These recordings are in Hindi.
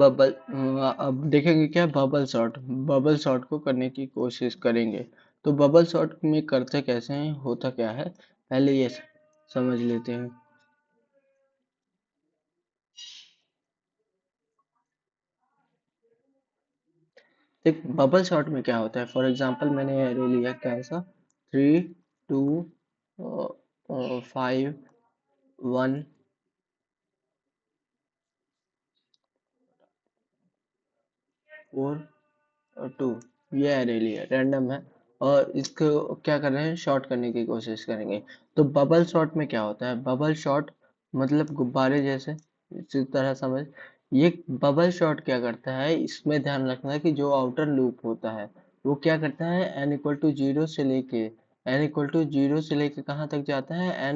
बबल अब देखेंगे क्या बबल शॉट को करने की कोशिश करेंगे। तो बबल शॉट में करते कैसे हैं, होता क्या है, पहले ये समझ लेते हैं। देख बबल शॉट में क्या होता है, फॉर एग्जांपल मैंने एरो लिया कैसा, 3 2 5 1 4 2, ये एरे लिया रैंडम है। और इसको क्या कर रहे हैं, शॉर्ट करने की कोशिश करेंगे। तो बबल शॉट में क्या होता है, बबल शॉट मतलब गुब्बारे जैसे, इसी तरह समझ। ये बबल शॉट क्या करता है, इसमें ध्यान रखना है कि जो आउटर लूप होता है वो क्या करता है, n = 0 से लेके कहाँ तक जाता है,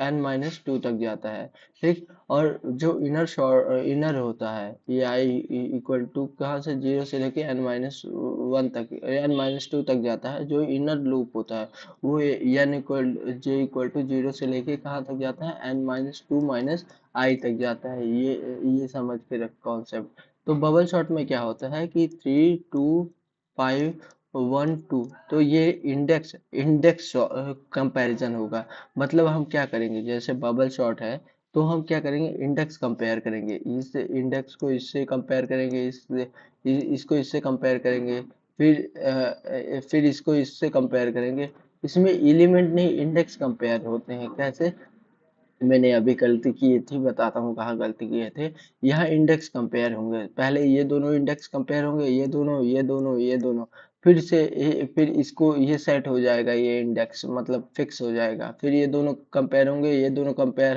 n-2 तक जाता है। ठीक। और जो इनर होता है ये आई इक्वल टू कहाँ से, 0 से लेके n-1 तक, n-2 तक जाता है। जो इनर लूप होता है वो n = 0 से लेके कहाँ तक जाता है, n-2 माइनस आई तक जाता है। ये समझ के रख कॉन्सेप्ट। तो बबल शॉट में क्या होता है कि 3 2 5 1 2, तो ये इंडेक्स इंडेक्स कंपैरिजन होगा। मतलब हम क्या करेंगे, जैसे बबल शॉट है तो हम क्या करेंगे, इंडेक्स कंपेयर करेंगे, इस इंडेक्स को इससे कंपेयर करेंगे, इसको इससे कंपेयर करेंगे, फिर इसको इससे कंपेयर करेंगे। इसमें एलिमेंट नहीं, इंडेक्स कंपेयर होते हैं। कैसे, मैंने अभी गलती की थी, बताता हूँ कहाँ गलती किए थे। यहाँ इंडेक्स कंपेयर होंगे, पहले ये दोनों इंडेक्स कंपेयर होंगे, ये दोनों फिर इसको ये सेट हो जाएगा, ये इंडेक्स मतलब फिक्स हो जाएगा। फिर ये दोनों कंपेयर होंगे, ये दोनों कंपेयर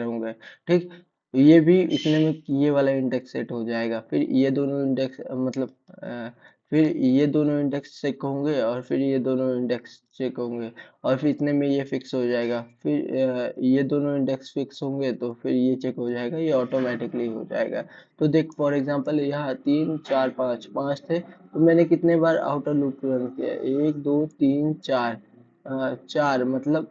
होंगे। ठीक। ये भी इतने में ये वाला इंडेक्स सेट हो जाएगा। फिर ये दोनों इंडेक्स मतलब फिर ये दोनों इंडेक्स चेक होंगे, और फिर ये दोनों इंडेक्स चेक होंगे, और फिर इतने में ये फिक्स हो जाएगा। फिर ये दोनों इंडेक्स फिक्स होंगे तो फिर ये चेक हो जाएगा, ये ऑटोमेटिकली हो जाएगा। तो देख फॉर एग्जांपल यहाँ 3 4 5 5 थे, तो मैंने कितने बार आउटर लूप रन किया, 1 2 3 4, 4 मतलब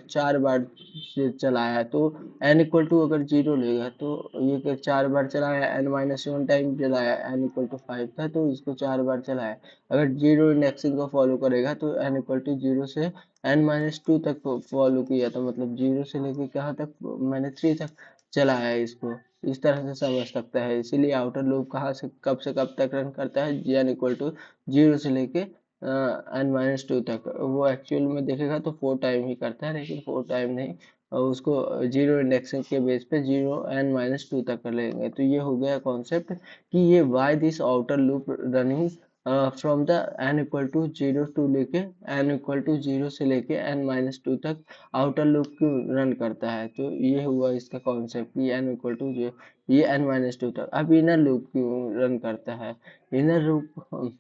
4 बार से चलाया। तो n = अगर 0 लेगा तो ये 4 बार चलाया, n-1 टाइम चलाया, n = 5 था तो इसको 4 बार चलाया। अगर जीरो इंडेक्सिंग को फॉलो करेगा तो n = 0 से n-2 तक फॉलो किया, तो मतलब 0 से लेके कहाँ तक, मैंने 3 तक चलाया है इसको। इस तरह से समझ सकता है। इसीलिए आउटर लूप कहाँ से कब तक रन करता है, n = 0 से लेके n-2 तक। वो एक्चुअल में देखेगा तो 4 टाइम ही करता है, लेकिन 4 टाइम नहीं, और उसको जीरो इंडेक्सिंग के बेस पे 0 n-2 तक कर लेंगे। तो ये हो गया कॉन्सेप्ट कि ये why this outer loop running from the n = 0 to लेके n = 0 से लेके n-2 तक आउटर लूप क्यों रन करता है। तो ये हुआ इसका कॉन्सेप्ट कि n = 0, ये n-2 तक। अब इनर लूप क्यों रन करता है, इनर लूप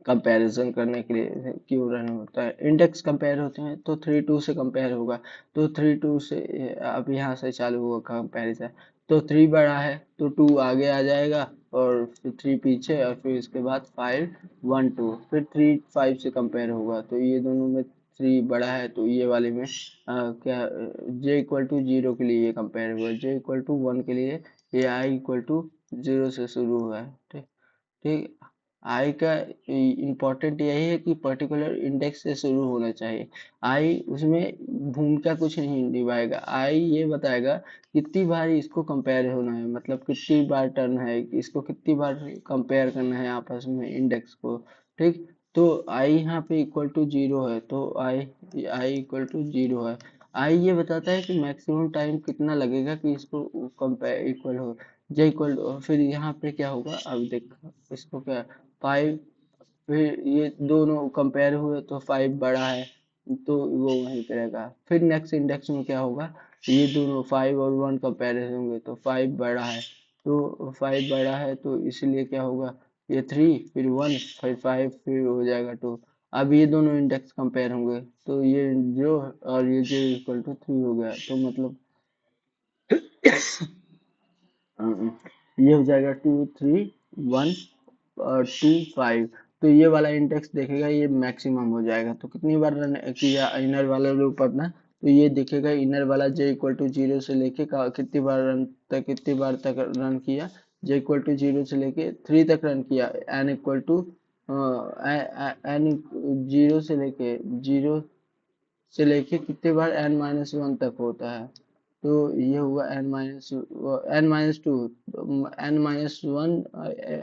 कंपैरिजन करने के लिए क्यों रन होता है, इंडेक्स कंपेयर होते हैं तो 3 2 से कंपेयर होगा। तो 3 2 से अब यहाँ से चालू हुआ कंपैरिजन। तो 3 बड़ा है तो 2 आगे आ जाएगा, और फिर 3 पीछे, और फिर इसके बाद 5 1 2, फिर 3 5 से कंपेयर होगा। तो ये दोनों में 3 बड़ा है, तो ये वाले में क्या, j = 0 के लिए ये कंपेयर हुआ, j = 1 के लिए ये i = 0 से शुरू हुआ है। ठीक। ठीक। आई का इम्पोर्टेंट यही है कि पर्टिकुलर इंडेक्स से शुरू होना चाहिए। आई उसमें भूमिका कुछ नहीं निभाएगा, आई ये बताएगा कितनी बार इसको कंपेयर होना है, मतलब कितनी बार टर्न है, इसको कितनी बार कंपेयर करना है आपस में इंडेक्स को। ठीक। तो आई यहाँ पे =0 है, तो आई =0 है। आई ये बताता है कि मैक्सिमम टाइम कितना लगेगा कि इसको कंपेयर इक्वल हो, फिर यहाँ पे क्या होगा, अब देख इसको क्या, 5, फिर ये दोनों कंपेयर हुए तो 5 बड़ा है, तो वो वहीं पे रहेगा। फिर नेक्स्ट इंडेक्स में क्या होगा, ये दोनों 5 और 1 कंपेरिजन होंगे तो 5 बड़ा है, तो 5 बड़ा है तो इसलिए क्या होगा, ये 3 फिर 1 फिर 5 फिर हो जाएगा 2। अब ये दोनों इंडेक्स कंपेयर होंगे तो ये जो, और ये j = 3 हो गया, तो मतलब ये हो जाएगा 2 3 1 और 2 5। तो ये वाला इंडेक्स देखेगा, ये मैक्सिमम हो जाएगा। तो कितनी बार रन किया इनर वाला लूप अपना, तो ये दिखेगा इनर वाला जे इक्वल टू जीरो से लेके कितनी बार तक रन किया। जे इक्वल टू जीरो से लेके 3 तक रन किया। N equal to n zero से लेके कितने बार n-1 तक होता है। तो ये हुआ n-2, n-1,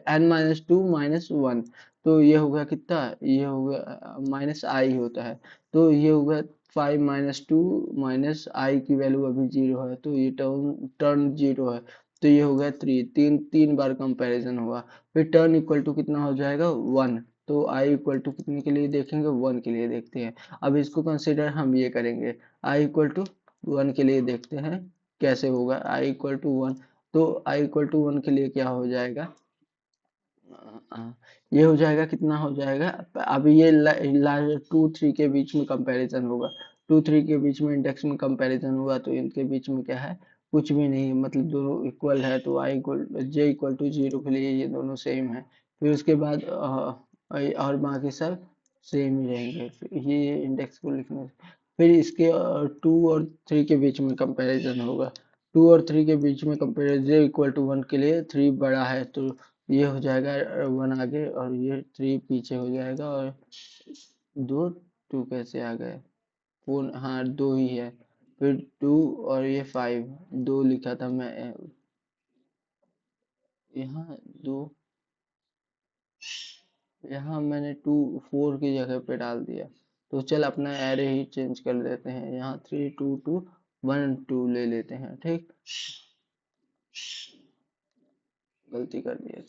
n-2 - 1, तो ये होगा कितना, ये होगा माइनस आई होता है। तो ये होगा 5 - 2 -i की वैल्यू अभी जीरो है, तो ये टर्न टर्न जीरो है। तो ये होगा 3, तीन बार कंपैरिजन हुआ। फिर टर्न इक्वल टू कितना हो जाएगा 1। तो आई इक्वल टू कितने के लिए देखेंगे, 1 के लिए देखते हैं। अब इसको कंसिडर हम ये करेंगे, आई इक्वल टू 1 के लिए देखते हैं कैसे होगा। आई इक्वल टू 1, तो आई इक्वल टू 1 के लिए क्या हो जाएगा, ये हो जाएगा, कितना हो जाएगा। अब ये 2 3 के बीच में कंपैरिजन होगा। 2 3 के बीच में इंडेक्स में कंपैरिजन हुआ, तो इनके बीच में क्या है, कुछ भी नहीं है, मतलब दोनों इक्वल है। तो i equal j equal to zero के लिए ये दोनों सेम है। फिर उसके बाद और बाकी सब सेम ही रहेंगे। फिर ये इंडेक्स को लिखने से फिर इसके 2 और 3 के बीच में कंपैरिजन होगा। 2 और 3 के बीच में कंपेरिजन, जे इक्वल टू 1 के लिए 3 बड़ा है, तो ये हो जाएगा 1 आगे और ये 3 पीछे हो जाएगा। और दो 2 कैसे आ गए, फोर, हाँ 2 ही है। फिर 2 और ये 5, 2 लिखा था मैं यहाँ, 2 यहाँ मैंने 4 की जगह पे डाल दिया। तो चल अपना एरे ही चेंज कर लेते हैं, यहाँ 3 2 2 1 2 ले लेते हैं, ठीक। गलती कर दी है,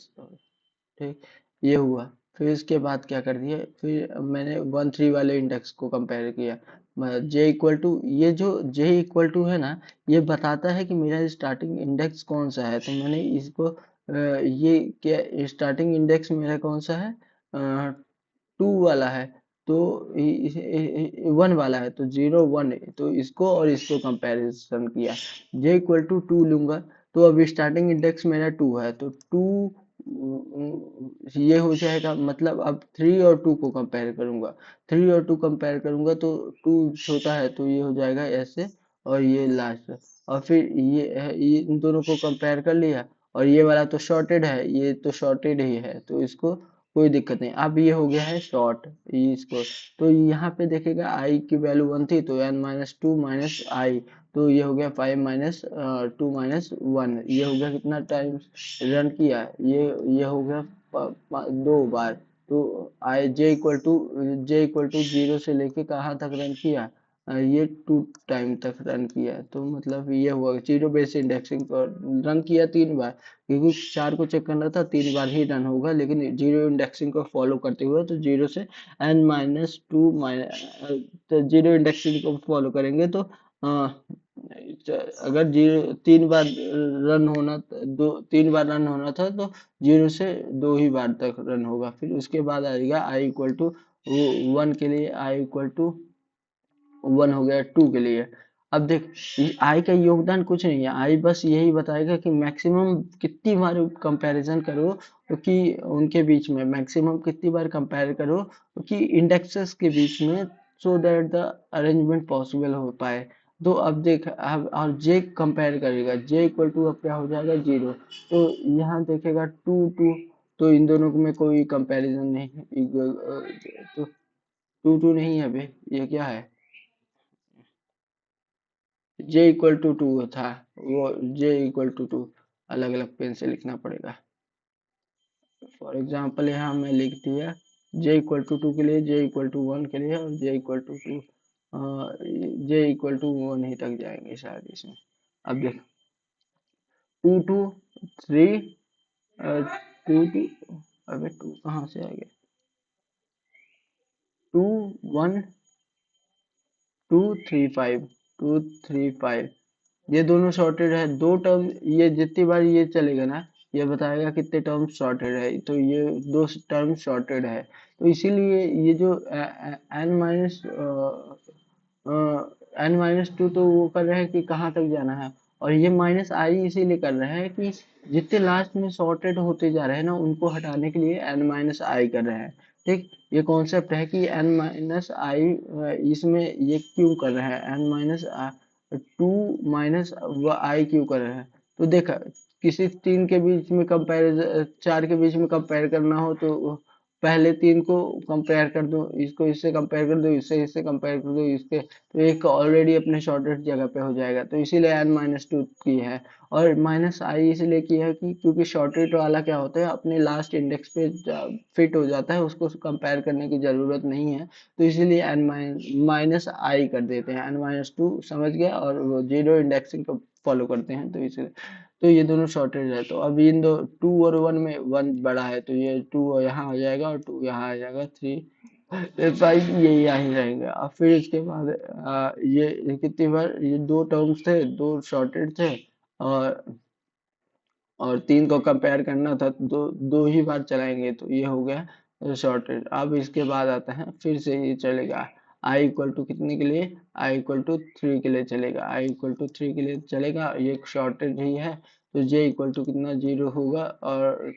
ठीक। ये हुआ। फिर इसके बाद क्या कर दिया, फिर मैंने 1 3 वाले इंडेक्स को कंपेयर किया। जे इक्वल टू, ये जो जे इक्वल टू है ना, ये बताता है कि मेरा स्टार्टिंग इंडेक्स कौन सा है। तो मैंने इसको ये क्या, स्टार्टिंग इंडेक्स मेरा कौन सा है, 2 वाला है। तो 1 वाला है, तो 0 1, तो इसको और इसको कंपैरिजन किया। जे इक्वल टू 2 लूंगा, तो अभी स्टार्टिंग इंडेक्स मेरा 2 है, तो 2 ये हो जाएगा। मतलब अब 3 और 2 को कंपेयर करूंगा, 3 और 2 कंपेयर करूंगा, तो 2 छोटा है, तो ये हो जाएगा ऐसे। और ये लास्ट, और फिर ये इन दोनों को कंपेयर कर लिया। और ये वाला तो शॉर्टेड है, ये तो शॉर्टेड ही है, तो इसको कोई दिक्कत नहीं। अब ये हो गया है शॉर्ट, ये इसको, तो यहाँ पे देखेगा आई की वैल्यू 1 थी, तो n-2 - i, तो ये हो गया 5 - 2 - 1। ये हो गया कितना टाइम रन किया, ये हो गया 2 बार। तो आई जे इक्वल टू जीरो से लेके कहाँ तक रन किया, ये 2 टाइम तक रन किया। तो मतलब ये हुआ जीरो बेस इंडेक्सिंग पर रन किया 3 बार, क्योंकि 4 को चेक करना था, 3 बार ही रन होगा। लेकिन जीरो इंडेक्सिंग को फॉलो करते हुए, तो जीरो से n-2 तो जीरो इंडेक्सिंग को फॉलो करेंगे, तो अगर जीरो 3 बार रन होना, 3 बार रन होना था, तो जीरो से 2 ही बार तक रन होगा। फिर उसके बाद आएगा आई इक्वल टू 1 के लिए, आई इक्वल टू 1 हो गया 2 के लिए। अब देख, आई का योगदान कुछ नहीं है, आई बस यही बताएगा कि मैक्सिमम कितनी बार कंपैरिजन करो, कि उनके बीच में मैक्सिमम कितनी बार कंपेयर करो, कि इंडेक्सेस के बीच में, so that the arrangement possible हो पाए। तो अब देख, अब और जे कंपेयर करेगा, जे इक्वल टू अब क्या हो जाएगा 0। तो यहाँ देखेगा 2 2, तो इन दोनों में कोई कंपैरिजन नहीं है। तो 2 2 नहीं है बे, ये क्या है, जे इक्वल टू 2 था, वो जे इक्वल टू 2 अलग अलग पेन से लिखना पड़ेगा। फॉर एग्जाम्पल यहाँ मैं लिख दिया जे इक्वल टू 2 के लिए, जे इक्वल टू 1 के लिए, और j equal to 2, j equal to 1 ही तक जाएंगे शायद इसमें। अब देख, 2 2 3, 2 2, अबे 2 कहाँ से आ गया, 2 1 2 3 5, 2 3 5, ये दोनों सॉर्टेड है। दो टर्म, ये जितनी बार ये चलेगा ना, ये बताएगा कितने टर्म सॉर्टेड है, तो ये 2 टर्म सॉर्टेड है। तो इसीलिए ये जो n-2, तो वो कर रहे हैं कि कहाँ तक जाना है। और ये माइनस आई इसीलिए कर रहे हैं कि जितने लास्ट में सॉर्टेड होते जा रहे हैं ना, उनको हटाने के लिए n-i कर रहे हैं। ठीक, ये कॉन्सेप्ट है कि n माइनस आई इसमें ये क्यों कर रहा है, n माइनस 2 माइनस आई क्यों कर रहा है। तो देखा, किसी तीन के बीच में कंपैरिजन, चार के बीच में कंपेयर करना हो तो पहले तीन को कंपेयर कर दो, इसको इससे कंपेयर कर दो, इससे इससे कंपेयर कर दो, इसके तो एक ऑलरेडी अपने शॉर्टेड जगह पे हो जाएगा, तो इसीलिए n-2 की है। और माइनस आई इसलिए किया है कि क्योंकि शॉर्टेड वाला क्या होता है, अपने लास्ट इंडेक्स पे फिट हो जाता है, उसको कंपेयर करने की जरूरत नहीं है, तो इसीलिए n माइनस आई कर देते हैं, n-2 समझ गया, और वो जीरो इंडेक्सिंग को फॉलो करते हैं, तो इसलिए तो ये दोनों शॉर्टेज है। तो अब इन दो 2 और 1 में 1 बड़ा है, तो ये 2 यहाँ आ जाएगा और 2 यहाँ आ जाएगा, 3 5 ये यहाँ रहेंगे। अब फिर इसके बाद ये कितनी बार, ये दो टर्म्स थे, दो शॉर्टेड थे, और तीन को कंपेयर करना था, तो दो दो ही बार चलाएंगे, तो ये हो गया शॉर्टेड। अब इसके बाद आता है फिर से ये चलेगा आई इक्वल टू कितने के लिए, आई इक्वल टू 3 के लिए चलेगा, आई इक्वल टू 3 के लिए चलेगा, ये शॉर्टेड ही है, तो जे इक्वल टू कितना 0 होगा, और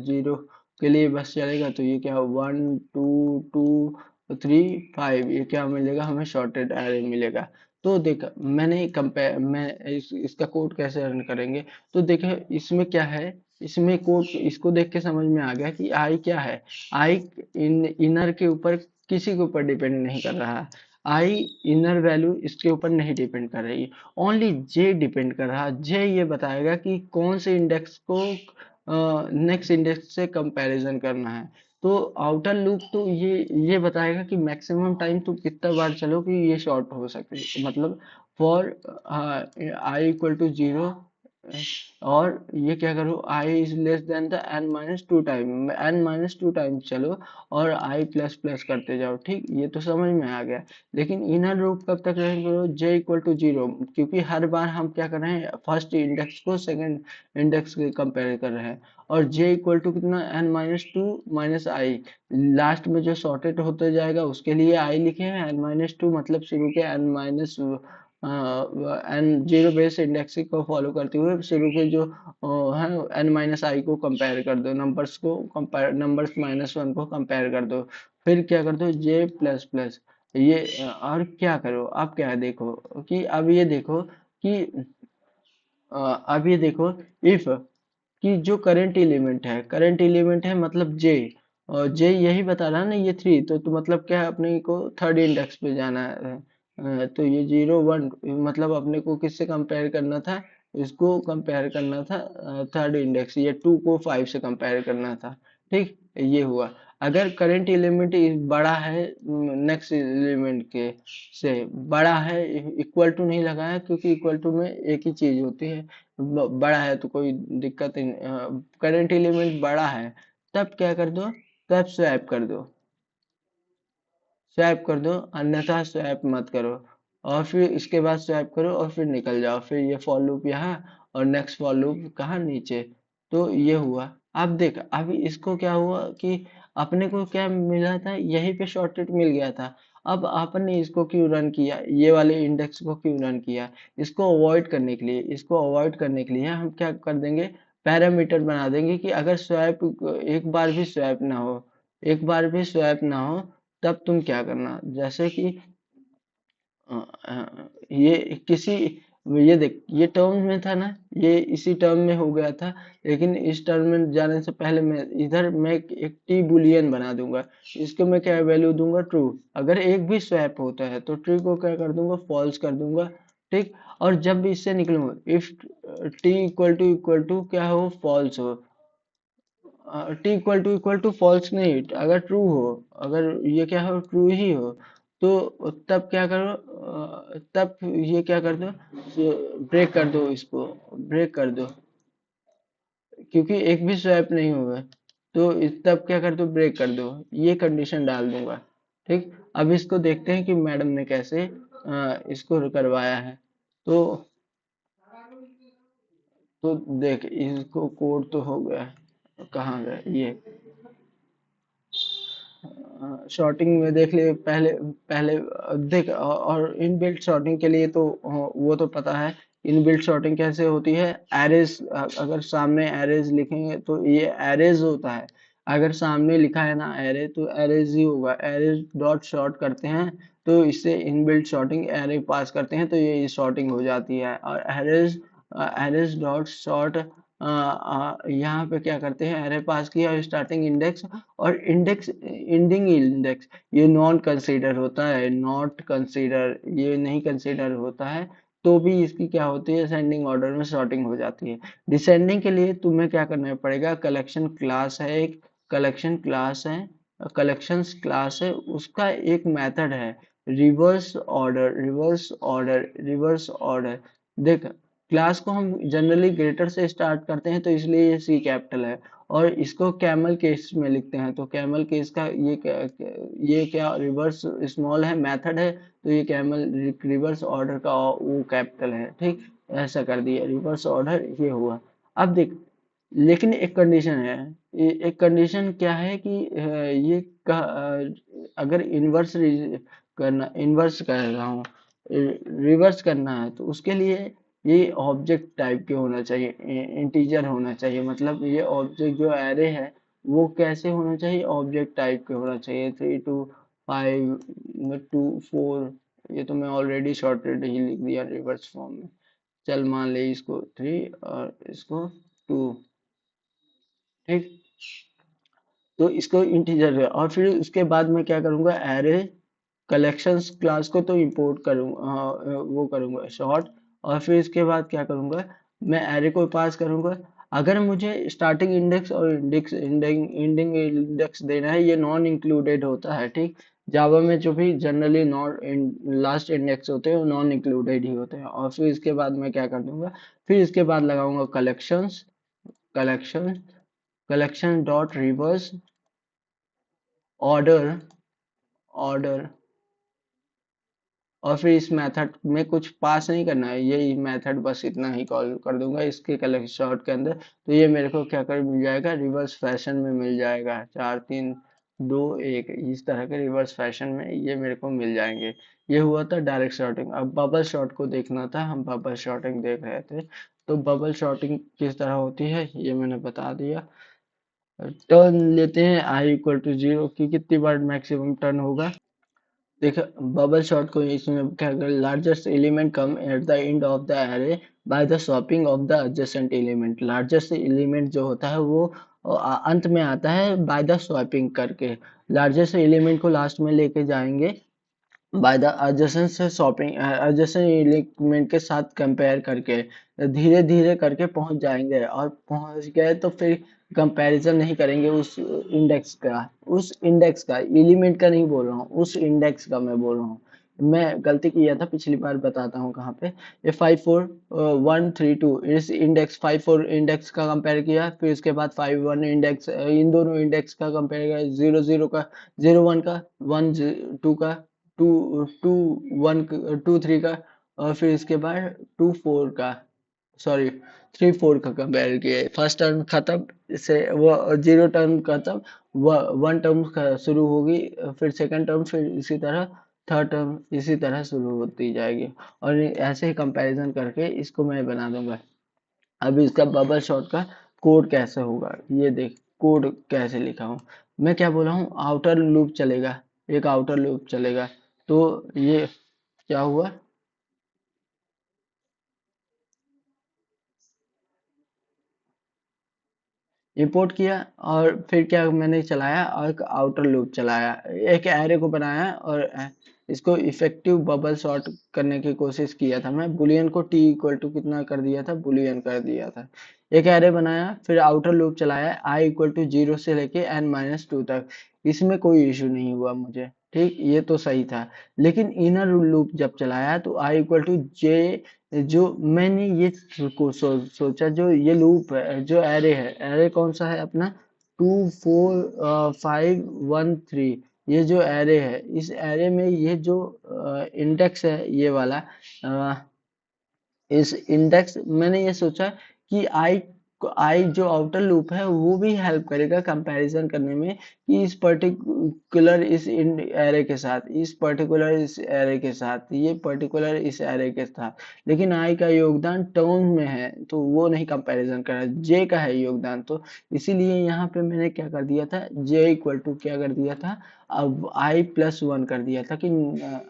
0 के लिए बस चलेगा, तो ये क्या 1 2 2 3 5, ये क्या मिलेगा हमें, शॉर्टेड एरे मिलेगा। तो देख, मैंने कंपेयर मैं इसका कोड कैसे रन करेंगे, तो देखो इसमें क्या है, इसमें कोड इसको देख के समझ में आ गया कि आई क्या है, आई इनर के ऊपर किसी के ऊपर डिपेंड नहीं कर रहा, आई इनर वैल्यू इसके ऊपर नहीं डिपेंड कर रही, ओनली जे डिपेंड कर रहा, जे ये बताएगा कि कौन से इंडेक्स को नेक्स्ट इंडेक्स से कंपैरिजन करना है। तो आउटर लूप तो ये बताएगा कि मैक्सिमम टाइम तुम कितना बार चलो कि ये शॉर्ट हो सके, मतलब फॉर आई इक्वल टू 0, और ये क्या करो, i is less than the n-2 time, n-2 time चलो, और i प्लस प्लस करते जाओ, ठीक, ये तो समझ में आ गया। लेकिन इनर लूप कब तक रन करो, j इक्वल टू 0, क्योंकि हर बार हम क्या कर रहे हैं, फर्स्ट इंडेक्स को सेकंड इंडेक्स के कंपेयर कर रहे हैं, और j इक्वल टू कितना n-2 माइनस आई, लास्ट में जो सॉर्टेड होते जाएगा उसके लिए i लिखे हैं, n-2 मतलब शुरू के n minus n zero base indexing को फॉलो करते हुए शुरू के जो है एन माइनस आई को कंपेयर कर दो, नंबर्स को कंपेयर, नंबर्स -1 को कंपेयर कर दो, फिर क्या कर दो जे प्लस प्लस, ये और क्या करो, अब क्या देखो कि अब ये देखो कि अब ये देखो इफ कि जो करंट एलिमेंट है मतलब जे, और जे यही बता रहा है ना ये 3, तो मतलब क्या है, अपने को थर्ड इंडेक्स पे जाना है, तो ये 0 1 मतलब अपने को किससे कंपेयर करना था, इसको कंपेयर करना था थर्ड इंडेक्स, ये 2 को 5 से कंपेयर करना था, ठीक, ये हुआ। अगर करंट एलिमेंट बड़ा है नेक्स्ट एलिमेंट के से, बड़ा है, इक्वल टू नहीं लगा है, क्योंकि इक्वल टू में एक ही चीज होती है, बड़ा है तो कोई दिक्कत नहीं, करंट एलिमेंट बड़ा है, तब क्या कर दो, तब स्वैप कर दो, स्वैप कर दो, अन्यथा स्वैप मत करो, और फिर इसके बाद स्वैप करो और फिर निकल जाओ, फिर ये फॉर लूप यहाँ और नेक्स्ट फॉर लूप कहाँ नीचे, तो ये हुआ। अब देख, अभी इसको क्या हुआ कि अपने को क्या मिला था, यहीं पे शॉर्टेड मिल गया था, अब आपने इसको क्यों रन किया, ये वाले इंडेक्स को क्यों रन किया, इसको अवॉइड करने के लिए, इसको अवॉइड करने के लिए हम क्या कर देंगे, पैरामीटर बना देंगे कि अगर स्वैप एक बार भी स्वैप ना हो, एक बार भी स्वैप ना हो, तब तुम क्या करना, जैसे कि ये किसी, ये देख ये टर्म में था ना, ये इसी टर्म में हो गया था, लेकिन इस टर्म में जाने से पहले मैं इधर मैं एक टी बुलियन बना दूंगा, इसको मैं क्या वैल्यू दूंगा, ट्रू, अगर एक भी स्वैप होता है तो ट्रू को क्या कर दूंगा, फॉल्स कर दूंगा, ठीक, और जब भी इससे निकलूंगा, इफ टी इक्वल टू क्या हो, फॉल्स हो, टी इक्वल टू फॉल्स नहीं, अगर ट्रू हो, अगर ये क्या हो, ट्रू ही हो, तो तब क्या करो, तब ये क्या कर दो, ब्रेक कर दो, इसको ब्रेक कर दो, क्योंकि एक भी स्वैप नहीं हुआ, तो तब क्या कर दो, ब्रेक कर दो, ये कंडीशन डाल दूंगा, ठीक। अब इसको देखते हैं कि मैडम ने कैसे इसको करवाया है, तो देख, इसको कोड तो हो गया, कहाँ गया ये, शॉर्टिंग में देख ले, पहले पहले देख, और इनबिल्ट शॉर्टिंग के लिए तो वो तो पता है, इनबिल्ट शॉर्टिंग कैसे होती है, एरेज, अगर सामने एरेज लिखेंगे तो ये एरेज होता है, अगर सामने लिखा है ना एरे, तो एरेज ही होगा। एरे डॉट शॉर्ट करते हैं तो इससे इनबिल्ट शॉर्टिंग, एरे पास करते हैं तो ये शॉर्टिंग हो जाती है। और एरेज एरेज डॉट शॉर्ट यहाँ पे क्या करते हैं, एरे पास किया और स्टार्टिंग इंडेक्स और इंडेक्स एंडिंग इंडेक्स, ये नॉन कंसीडर होता है, नॉट कंसीडर, ये नहीं कंसीडर होता है। तो भी इसकी क्या होती है, असेंडिंग ऑर्डर में सॉर्टिंग हो जाती है। डिसेंडिंग के लिए तुम्हें क्या करना पड़ेगा, कलेक्शन क्लास है एक, कलेक्शन क्लास है, कलेक्शंस क्लास है, उसका एक मेथड है reverse order, reverse order, reverse order. देख, क्लास को हम जनरली ग्रेटर से स्टार्ट करते हैं तो इसलिए ये सी कैपिटल है, और इसको कैमल केस में लिखते हैं तो कैमल केस का ये क्या रिवर्स स्मॉल है, मेथड है, तो ये कैमल रिवर्स ऑर्डर का वो कैपिटल है, ठीक। ऐसा कर दिया, रिवर्स ऑर्डर ये हुआ। अब देख, लेकिन एक कंडीशन है, एक कंडीशन क्या है कि अगर इन्वर्स करना, इन्वर्स कर रहा हूँ, रिवर्स करना है तो उसके लिए ये ऑब्जेक्ट टाइप के होना चाहिए, इंटीजर होना चाहिए। मतलब ये ऑब्जेक्ट जो एरे है वो कैसे होना चाहिए, ऑब्जेक्ट टाइप के होना चाहिए, 3 2 5 2 4। ये तो मैं ऑलरेडी शॉर्टेड ही लिख दिया रिवर्स फॉर्म में। चल मान ले इसको 3 और इसको 2, ठीक। तो इसको इंटीजर है, और फिर उसके बाद मैं क्या करूंगा, एरे कलेक्शंस क्लास को तो इंपोर्ट करूंगा, वो करूंगा शॉर्ट। और फिर इसके बाद क्या करूंगा, मैं एरे को पास करूंगा। अगर मुझे स्टार्टिंग इंडेक्स और इंडेक्स एंडिंग इंडेक्स देना है, ये नॉन इंक्लूडेड होता है, ठीक। जावा में जो भी जनरली नॉन लास्ट इंडेक्स होते हैं वो नॉन इंक्लूडेड ही होते हैं। और फिर इसके बाद मैं क्या कर दूंगा, फिर इसके बाद लगाऊंगा collections, collection, collection dot reverse order, order. और फिर इस मेथड में कुछ पास नहीं करना है, ये मेथड बस इतना ही कॉल कर दूंगा इसके कलेक्शन शॉर्ट के अंदर। तो ये मेरे को क्या कर मिल जाएगा, रिवर्स फैशन में मिल जाएगा, 4 3 2 1 इस तरह के रिवर्स फैशन में ये मेरे को मिल जाएंगे। ये हुआ था डायरेक्ट शॉर्टिंग। अब बबल शॉर्ट को देखना था, हम बबल शॉर्टिंग देख रहे थे। तो बबल शॉर्टिंग किस तरह होती है ये मैंने बता दिया। टर्न लेते हैं आई इक्वल टू 0 की, कितनी बार मैक्सिमम टर्न होगा। देखो, बबल शॉर्ट को इसमें क्या कर, largest element come at the end of the array by the swapping of the adjacent element. Largest element जो होता है वो अंत में आता है बाय द स्वैपिंग करके। लार्जेस्ट एलिमेंट को लास्ट में लेके जाएंगे बाय द adjacent से शॉपिंग, adjacent एलिमेंट के साथ कंपेयर करके धीरे धीरे करके पहुंच जाएंगे। और पहुंच गए तो फिर कंपैरिजन नहीं करेंगे उस इंडेक्स का, उस इंडेक्स का, एलिमेंट का नहीं बोल रहा हूँ, उस इंडेक्स का मैं बोल रहा हूँ। मैं गलती किया था पिछली बार, बताता हूँ कहाँ पे। ये 5 4 1 3 2, इस इंडेक्स 5 4 इंडेक्स का कंपेयर किया, फिर इसके बाद 5 1 इंडेक्स, इन दोनों इंडेक्स का कंपेयर किया, 0 0 का, 0 1 का, 1 2 का, 2 2 1 2 3 का, और फिर इसके बाद 2 4 का, सॉरी 3 4 का कंपेयर किया। फर्स्ट टर्म खत्म से वो 0 टर्म खत्म, 1 टर्म शुरू होगी, फिर सेकंड टर्म, फिर इसी तरह थर्ड टर्म इसी तरह शुरू होती जाएगी। और ऐसे ही कंपैरिजन करके इसको मैं बना दूंगा। अब इसका बबल शॉट का कोड कैसे होगा ये देख, कोड कैसे लिखा हूँ। मैं क्या बोला हूँ, आउटर लूप चलेगा, एक आउटर लूप चलेगा। तो ये क्या हुआ, इंपोर्ट किया और फिर क्या मैंने चलाया, और एक आउटर लूप चलाया, एक एरे को बनाया और इसको इफेक्टिव बबल सॉर्ट करने की कोशिश किया था। मैं बुलियन को टी इक्वल टू कितना कर दिया था, बुलियन कर दिया था। एक एरे बनाया, फिर आउटर लूप चलाया, आई इक्वल टू 0 से लेके n-2 तक। इसमें कोई इशू नहीं हुआ मुझे, ठीक, ये तो सही था। लेकिन इनर लूप जब चलाया तो आई इक्वल टू जे, जो मैंने ये सोचा, जो ये लूप है, जो एरे है, एरे कौन सा है अपना, 2 4 5 1 3, ये जो एरे है, इस एरे में ये जो इंडेक्स है ये वाला, इस इंडेक्स मैंने ये सोचा कि आई आई जो आउटर लूप है वो भी हेल्प करेगा कंपैरिजन करने में कि इस पर्टिकुलर इस एरे के साथ, इस पर्टिकुलर इस एरे के साथ, ये पर्टिकुलर इस एरे के साथ। लेकिन आई का योगदान टर्म में है तो वो नहीं कंपैरिजन कर रहा, जे का है योगदान। तो इसीलिए यहाँ पे मैंने क्या कर दिया था, जे इक्वल टू क्या कर दिया था, अब आई प्लस वन कर दिया था कि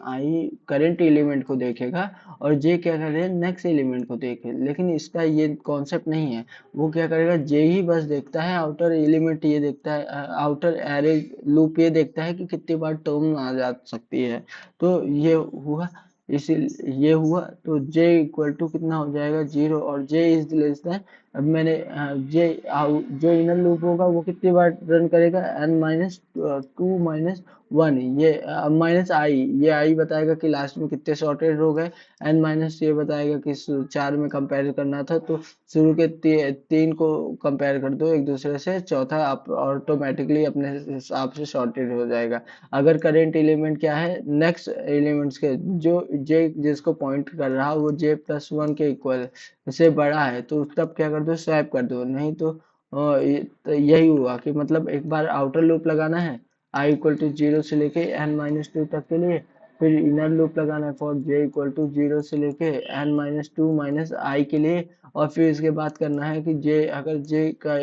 आई करंट एलिमेंट को देखेगा और जे क्या करे, नेक्स्ट एलिमेंट को देखे। लेकिन इसका ये कॉन्सेप्ट नहीं है, वो क्या करेगा, जे ही बस देखता है, आउटर एलिमेंट ये देखता है, आउटर एरे लूप ये देखता है कि कितनी बार टर्म आ जा सकती है। तो ये हुआ, इसी ये हुआ तो जे इक्वल टू कितना हो जाएगा, जीरो, और जे इज लेस देन, अब मैंने जे जो इनर लूप होगा वो कितनी बार रन करेगा, n minus two minus one, ये माइनस आई, ये आई बताएगा कि लास्ट में कितने सॉर्टेड हो गए, एन माइनस ये बताएगा कि चार में कंपेयर करना था तो शुरू के तीन को कंपेयर कर दो एक दूसरे से, चौथा आप ऑटोमेटिकली अपने हिसाब से सॉर्टेड हो जाएगा। अगर करेंट एलिमेंट क्या है, नेक्स्ट एलिमेंट्स के जो जे जिसको पॉइंट कर रहा वो जे प्लस वन के इक्वल से बड़ा है तो तब क्या कर दो, स्वैप कर दो। नहीं तो तो यही हुआ कि मतलब एक बार आउटर लूप लगाना है आई इक्वल टू जीरो से लेके एन माइनस टू तक के लिए, फिर इनर लूप लगाना है for j equal to zero से लेके n minus two minus i के लिए, और फिर इसके बाद करना है कि जे अगर जे का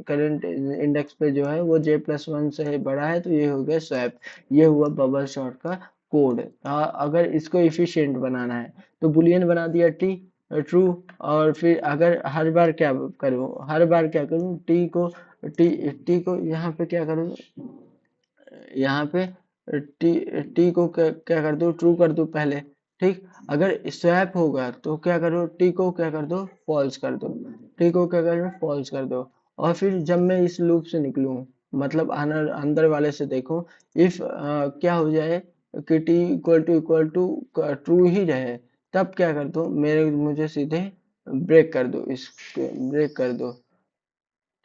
करंट इंडेक्स पे जो है वो जे प्लस वन से बड़ा है तो ये हो गया स्वैप। ये हुआ बबल शॉट का कोड। अगर इसको इफिशिएंट बनाना है तो बुलियन बना दिया टी ट्रू, और फिर अगर हर बार क्या करूँ, हर बार क्या करूँ, टी को यहाँ पे क्या करूँ, यहाँ पे टी को क्या कर दो, ट्रू कर दो पहले। ठीक, अगर स्वैप होगा तो क्या करो, टी को क्या कर दो, फॉल्स कर दो। टी को क्या कर दो, फॉल्स कर दो। और फिर जब मैं इस लूप से निकलूं, मतलब अंदर अंदर वाले से देखूं, इफ क्या हो जाए कि टी इक्वल टू ट्रू ही रहे, तब क्या कर दो, मुझे सीधे ब्रेक कर दो, इस ब्रेक कर दो।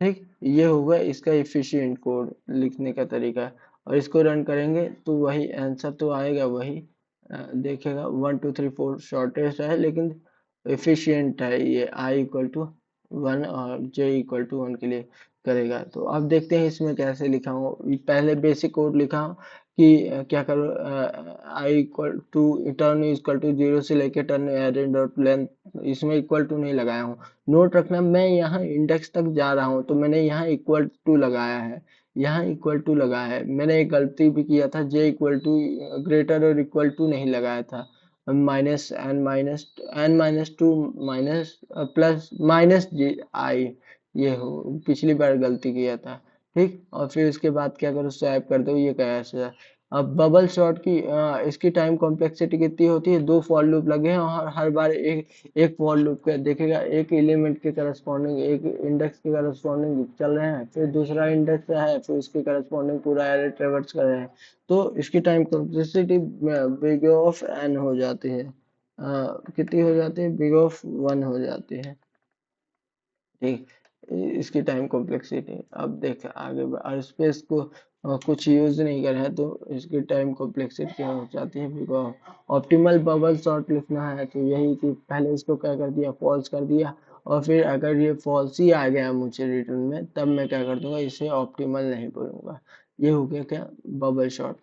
ठीक, ये होगा इसका एफिशिएंट कोड लिखने का तरीका। और इसको रन करेंगे तो वही आंसर तो आएगा, वही देखेगा 1 2 3 4 शॉर्टेस्ट है लेकिन एफिशिएंट है ये, आई इक्वल टू वन और जे इक्वल टू वन के लिए करेगा। तो अब देखते हैं इसमें कैसे लिखा हूँ, पहले बेसिक कोड लिखा हूँ कि क्या करो, i equal to turn equal to zero से लेके टर्न एरे डॉट लेंथ, इसमें इक्वल टू नहीं लगाया हूँ। नोट रखना, मैं यहाँ इंडेक्स तक जा रहा हूँ तो मैंने यहाँ इक्वल टू लगाया है, यहाँ इक्वल टू लगाया है। मैंने एक गलती भी किया था, जे इक्वल टू ग्रेटर और इक्वल टू नहीं लगाया था, n minus two minus plus minus g i, ये हो पिछली बार गलती किया था। ठीक, और फिर उसके बाद क्या करो, स्वैप कर दो, ये कैसे। अब बबल शॉट की इसकी टाइम कॉम्प्लेक्सिटी कितनी होती है, दो फॉर लूप लगे हैं और हर बार एक फॉर लूप का देखेगा, एक एलिमेंट के करस्पॉन्डिंग एक इंडेक्स के करस्पॉन्डिंग चल रहे हैं, फिर दूसरा इंडेक्स है, फिर उसके करस्पॉन्डिंग पूरा एरे ट्रेवर्स कर रहे हैं, तो इसकी time complexity big of n हो जाती है, कितनी हो जाती है, बिग ऑफ वन हो जाती है। ठीक, इसकी टाइम कॉम्प्लेक्सिटी। अब देख आगे और स्पेस को कुछ यूज नहीं कर है तो इसकी टाइम कॉम्प्लेक्सिटी क्या हो जाती है, बिकॉज ऑप्टिमल बबल शॉट लिखना है तो यही कि पहले इसको क्या कर दिया, फॉल्स कर दिया, और फिर अगर ये फॉल्स ही आ गया मुझे रिटर्न में, तब मैं क्या कर दूंगा, इसे ऑप्टिमल नहीं बोलूंगा। ये हो गया क्या, बबल शॉट।